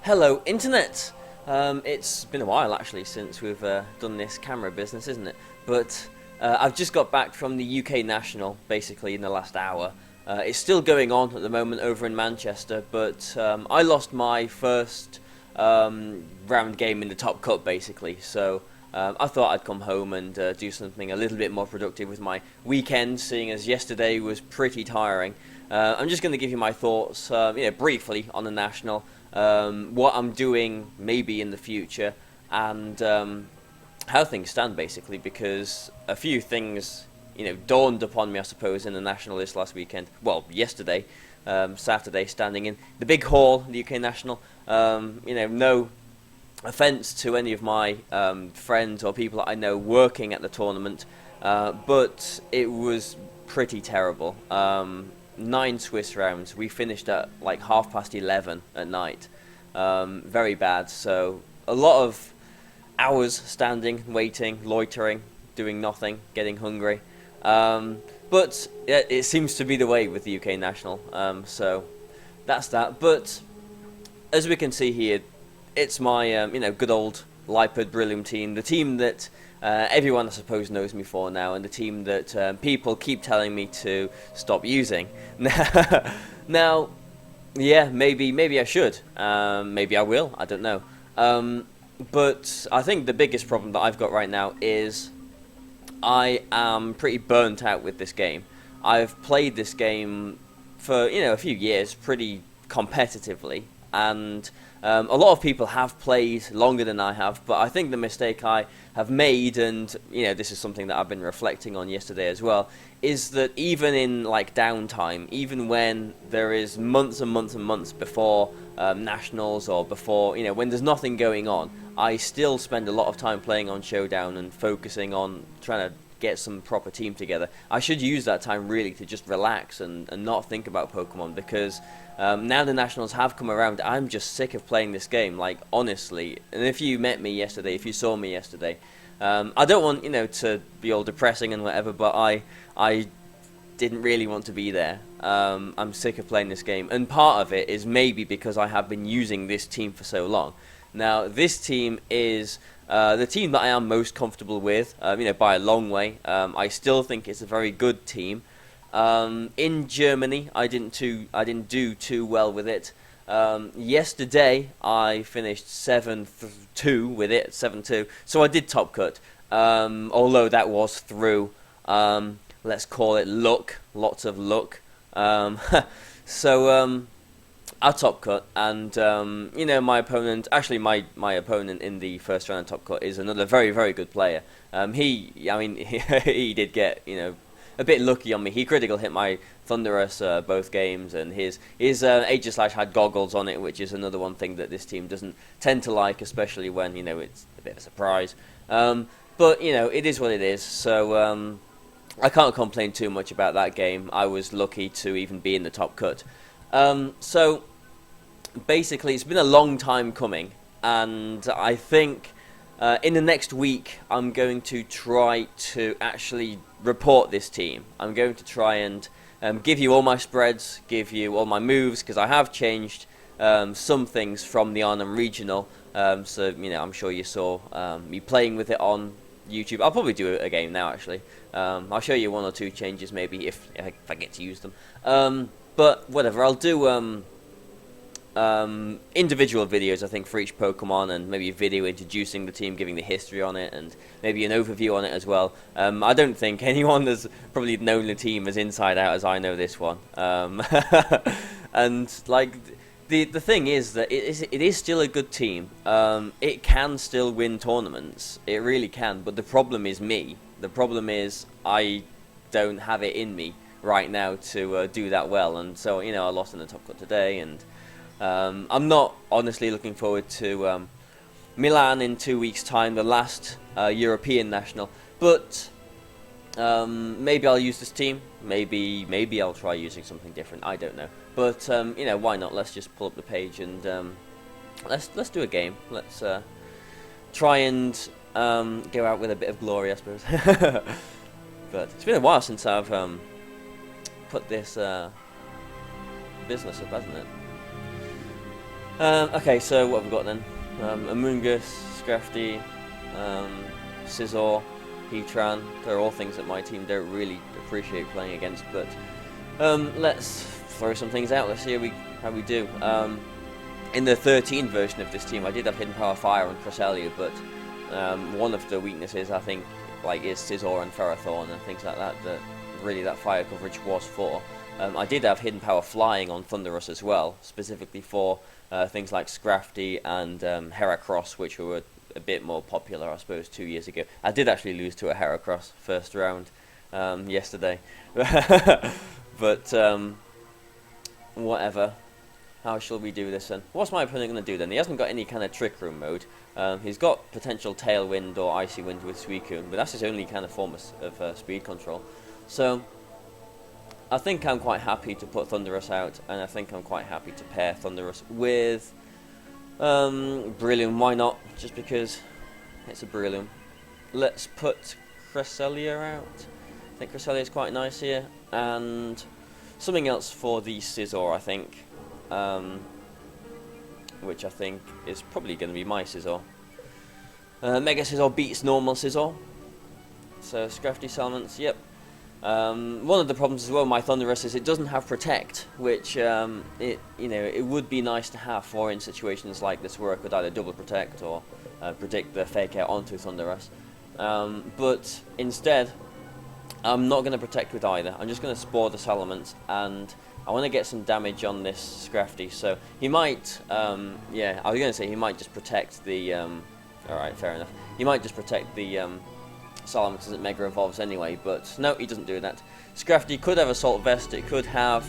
Hello, Internet! It's been a while actually since we've done this camera business, isn't it? But I've just got back from the UK National, basically in the last hour. It's still going on at the moment over in Manchester, but I lost my first round game in the top cut, basically. So I thought I'd come home and do something a little bit more productive with my weekend, seeing as yesterday was pretty tiring. I'm just going to give you my thoughts, briefly on the National. What I'm doing maybe in the future, and how things stand basically, because a few things dawned upon me, I suppose, in the National this last weekend. Well, yesterday, Saturday, standing in the big hall, the UK National. No offence to any of my friends or people that I know working at the tournament, but it was pretty terrible. 9 Swiss rounds. We finished at like 11:30 at night. Very bad. So a lot of hours standing, waiting, loitering, doing nothing, getting hungry. But it seems to be the way with the UK National. So that's that. But as we can see here, it's my good old Leopard Brillium team, the team that everyone I suppose knows me for now, and the team that people keep telling me to stop using. Now, yeah, maybe I should, maybe I will, I don't know. But I think the biggest problem that I've got right now is I am pretty burnt out with this game. I've played this game for a few years pretty competitively, and a lot of people have played longer than I have, but I think the mistake I have made, and this is something that I've been reflecting on yesterday as well, is that even in like downtime, even when there is months and months and months before nationals, or before when there's nothing going on, I still spend a lot of time playing on Showdown and focusing on trying to get some proper team together. I should use that time really to just relax and not think about Pokemon, because now the Nationals have come around, I'm just sick of playing this game, like, honestly. And if you met me yesterday, if you saw me yesterday, I don't want, to be all depressing and whatever, but I didn't really want to be there. I'm sick of playing this game, and part of it is maybe because I have been using this team for so long. Now, this team is the team that I am most comfortable with, by a long way. I still think it's a very good team. In Germany, I didn't do too well with it. Yesterday, I finished 7-2 with it, 7-2. So I did top cut, although that was through, let's call it luck, lots of luck. So I top cut, and my opponent, actually my opponent in the first round of top cut is another very, very good player. He did get a bit lucky on me. He critical hit my Thunderous both games, and his Aegislash had goggles on it, which is another one thing that this team doesn't tend to like, especially when it's a bit of a surprise. But it is what it is. So I can't complain too much about that game. I was lucky to even be in the top cut. So basically, it's been a long time coming, and I think in the next week I'm going to try to actually report this team. I'm going to try and give you all my spreads, give you all my moves, because I have changed some things from the Arnhem Regional. So I'm sure you saw me playing with it on YouTube. I'll probably do it again now, actually. I'll show you 1 or 2 changes maybe if I get to use them. But whatever, I'll do individual videos, I think, for each Pokemon, and maybe a video introducing the team, giving the history on it, and maybe an overview on it as well. I don't think anyone has probably known the team as inside out as I know this one. And like the thing is that it is still a good team. It can still win tournaments. It really can. But the problem is me. The problem is I don't have it in me right now to do that well, and so I lost in the top cut today, and I'm not honestly looking forward to Milan in 2 weeks' time, the last European National. But maybe I'll use this team. Maybe I'll try using something different. I don't know. But why not? Let's just pull up the page and let's do a game. Let's try and go out with a bit of glory, I suppose. But it's been a while since I've put this business up, hasn't it? Okay, so what have we got then? Amoongus, Scrafty, Scizor, Heatran. They're all things that my team don't really appreciate playing against, but let's throw some things out. Let's see how we do. In the 13 version of this team, I did have Hidden Power Fire on Cresselia, but one of the weaknesses I think is Scizor and Ferrothorn and things like that. That really that fire coverage was for. I did have Hidden Power Flying on Thunderous as well, specifically for things like Scrafty and Heracross, which were a bit more popular, I suppose, 2 years ago. I did actually lose to a Heracross first round yesterday, but whatever. How shall we do this then? What's my opponent going to do then? He hasn't got any kind of Trick Room mode. He's got potential Tailwind or Icy Wind with Suicune, but that's his only kind of form of speed control. So I think I'm quite happy to put Thunderous out, and I think I'm quite happy to pair Thunderous with Brillium. Why not? Just because it's a Brillium. Let's put Cresselia out. I think Cresselia is quite nice here, and something else for the Scizor, I think, which I think is probably going to be my Scizor. Mega Scizor beats normal Scizor, so Scrafty Salamence, yep. One of the problems as well with my Thunderous is it doesn't have Protect, which it would be nice to have for in situations like this where I could either double Protect or predict the Fake Out onto Thunderous. But instead, I'm not going to Protect with either. I'm just going to Spore the Salamence, and I want to get some damage on this Scrafty. So he might, I was going to say he might just protect the. Alright, fair enough. He might just protect the Salamence as it Mega Evolves anyway, but no, he doesn't do that. Scrafty could have Assault Vest, it could have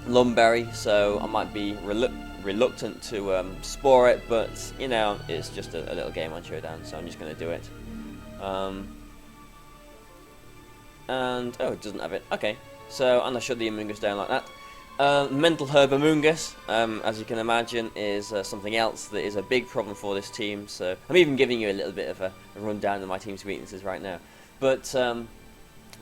Lumberry, so I might be reluctant to Spore it, but it's just a little game on Showdown, so I'm just going to do it. And oh, it doesn't have it. Okay, so and I shut the Amoongus down like that. Mental Herb Amoongus, as you can imagine, is something else that is a big problem for this team. So I'm even giving you a little bit of a rundown of my team's weaknesses right now. But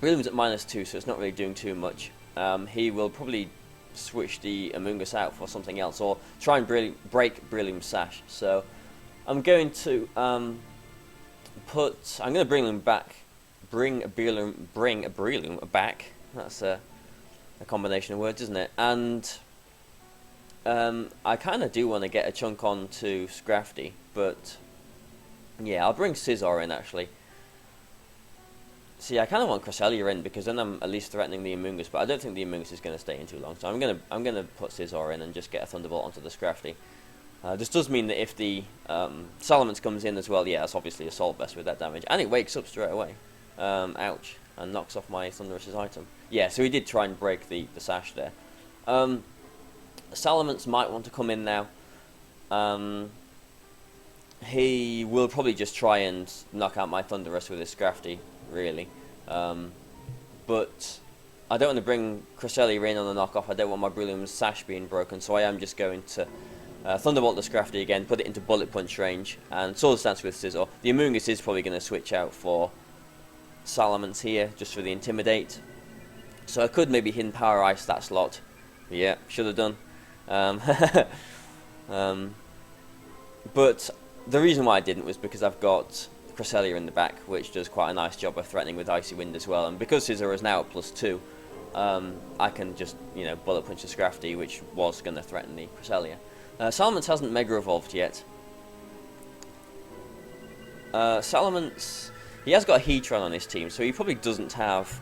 Brillium's at -2, so it's not really doing too much. He will probably switch the Amoongus out for something else, or try and break Brillium's Sash. So I'm going to I'm going to bring him back. Bring a Brillium back. That's a combination of words, isn't it? And I kind of do want to get a chunk on to Scrafty, but yeah, I'll bring Scizor in actually. See, I kind of want Cresselia in because then I'm at least threatening the Amoongus, but I don't think the Amoongus is going to stay in too long, so I'm gonna put Scizor in and just get a Thunderbolt onto the Scrafty. This does mean that if the Salamence comes in as well, yeah, that's obviously Assault Vest with that damage, and it wakes up straight away. Ouch. And knocks off my Thunderous's item. Yeah, so he did try and break the Sash there. Salamence might want to come in now. He will probably just try and knock out my Thunderous with his Scrafty, really. But I don't want to bring Cresselia in on the knockoff. I don't want my Brillium's Sash being broken, so I am just going to Thunderbolt the Scrafty again, put it into Bullet Punch range, and Swords Dance with Scizor. The Amoongus is probably going to switch out for Salamence here, just for the Intimidate. So I could maybe Hidden Power Ice that slot. Yeah, should have done. But the reason why I didn't was because I've got Cresselia in the back, which does quite a nice job of threatening with Icy Wind as well. And because Scizor is now at +2, I can just, Bullet Punch the Scrafty, which was going to threaten the Cresselia. Salamence hasn't Mega Evolved yet. Salamence, he has got a Heatran on his team, so he probably doesn't have.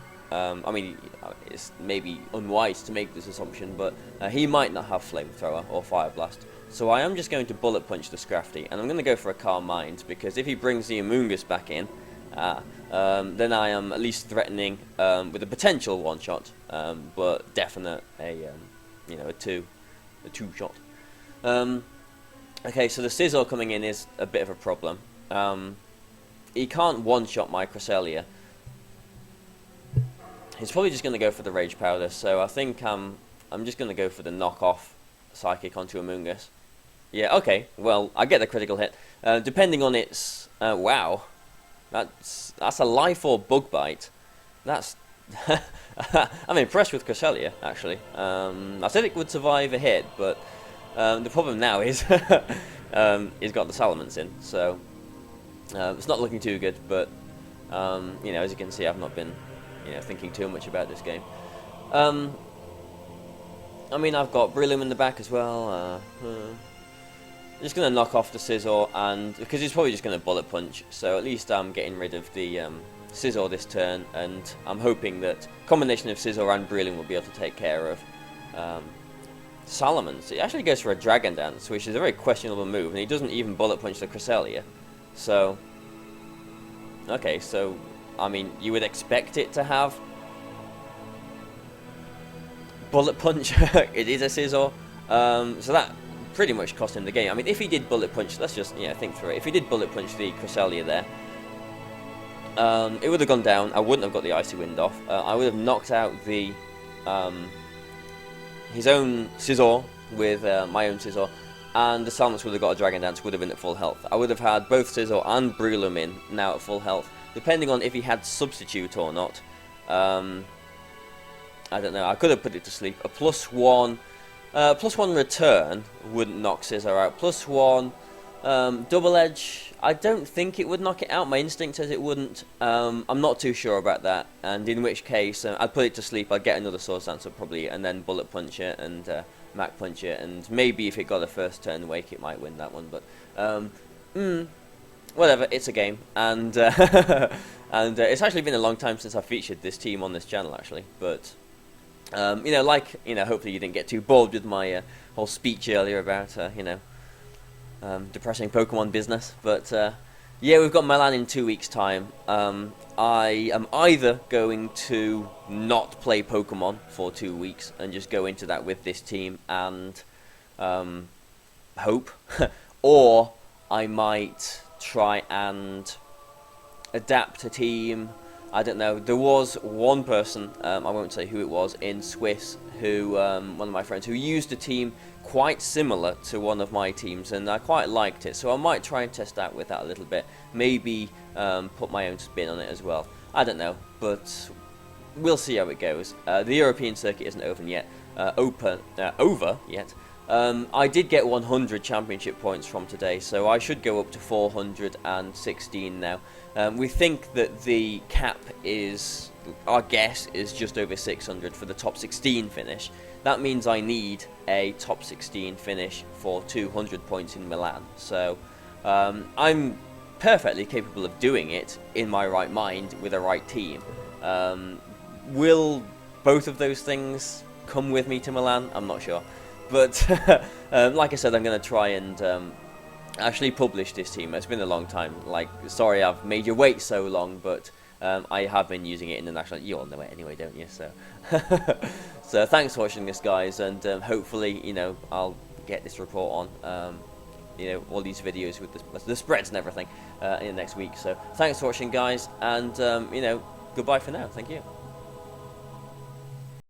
It's maybe unwise to make this assumption, but he might not have Flamethrower or Fire Blast. So I am just going to Bullet Punch the Scrafty, and I'm going to go for a Calm Mind, because if he brings the Amoongus back in, then I am at least threatening with a potential one-shot, but definite a two-shot. Okay, so the Scizor coming in is a bit of a problem. He can't one-shot my Cresselia. He's probably just going to go for the Rage Powder, so I think I'm just going to go for the knockoff Psychic onto Amoongus. Yeah, okay, well, I get the critical hit. Depending on its... wow. That's a Life Orb Bug Bite. That's... I'm impressed with Cresselia, actually. I said it would survive a hit, but The problem now is he's got the Salamence in, so it's not looking too good. But you know, as you can see, I've not been thinking too much about this game. I mean, I've got Breloom in the back as well. Just going to knock off the Scizor, and because he's probably just going to Bullet Punch, so at least I'm getting rid of the Scizor this turn, and I'm hoping that combination of Scizor and Breloom will be able to take care of Salamence. He actually goes for a Dragon Dance, which is a very questionable move, and he doesn't even Bullet Punch the Cresselia. So, okay, so, I mean, you would expect it to have Bullet Punch. It is a Scizor, so that pretty much cost him the game. I mean, if he did Bullet Punch, let's just think through it. If he did Bullet Punch the Cresselia there, it would have gone down. I wouldn't have got the Icy Wind off. I would have knocked out the his own Scizor with my own Scizor, and the Salamence would have got a Dragon Dance, would have been at full health. I would have had both Scizor and Breloom in, now at full health, depending on if he had Substitute or not. I don't know, I could have put it to sleep. A +1 return wouldn't knock Scizor out. +1 Double Edge, I don't think it would knock it out. My instinct says it wouldn't. I'm not too sure about that, and in which case I'd put it to sleep. I'd get another Swords Dancer probably, and then Bullet Punch it and Mach Punch it, and maybe if it got a first turn wake, it might win that one. But whatever, it's a game, and and it's actually been a long time since I featured this team on this channel, actually. But hopefully you didn't get too bored with my whole speech earlier about depressing Pokemon business. But yeah, we've got Milan in 2 weeks' time. I am either going to not play Pokemon for 2 weeks and just go into that with this team and hope, or I might try and adapt a team. I don't know. There was one person, I won't say who it was, in Swiss, who one of my friends, who used a team quite similar to one of my teams, and I quite liked it. So I might try and test out with that a little bit. Maybe put my own spin on it as well. I don't know, but we'll see how it goes. The European circuit isn't over yet. I did get 100 championship points from today, so I should go up to 416 now. We think that the cap is, our guess is just over 600 for the top 16 finish. That means I need a top 16 finish for 200 points in Milan. So I'm perfectly capable of doing it in my right mind with a right team. Will both of those things come with me to Milan? I'm not sure. But like I said, I'm going to try and actually publish this team. It's been a long time. Like, sorry I've made you wait so long, but I have been using it in the national. You all know it anyway, don't you? So, so thanks for watching this, guys, and hopefully, I'll get this report on, all these videos with the spreads and everything in the next week. So, thanks for watching, guys, and goodbye for now. Thank you.